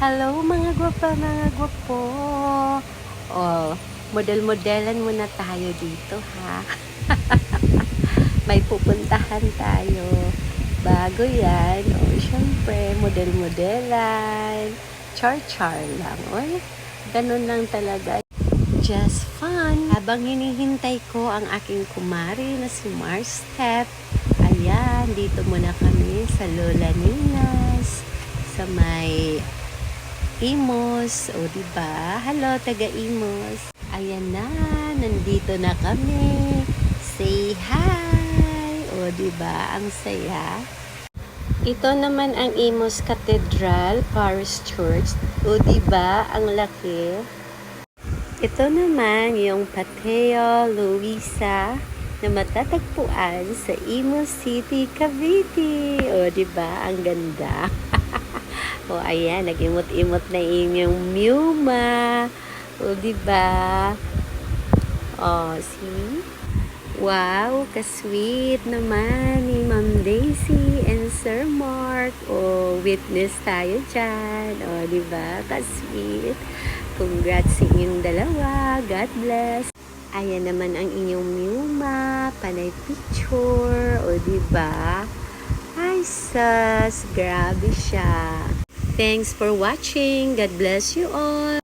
Hello mga gwapa, mga gwapo. Oh, model-modelan muna tayo dito ha. May pupuntahan tayo. Bago yan. Oh, syempre, model-modelan. Char-char lang. Oy, ganun lang talaga. Just fun. Habang hinihintay ko ang aking kumari na si Mars Step. Ayan, dito muna kami sa Lola Ninas. Sa may Imos, o diba? Hello, taga Imos. Ayan na, nandito na kami. Say hi! O diba, ang saya. Ito naman ang Imos Cathedral Parish Church. O diba, ang laki. Ito naman yung Pateo Luisa na matatagpuan sa Imos City, Cavite. O diba, ang ganda. O, ayan, nag-imot-imot na inyong Miuma. O, diba? O, see? Wow, ka-sweet naman ni Ma'am Daisy and Sir Mark. O, witness tayo dyan. O, diba? Ka-sweet. Congrats sa inyong dalawa. God bless. Ayan naman ang inyong Miuma. Panay picture. O, diba? Ay, sus. Grabe siya. Thanks for watching. God bless you all.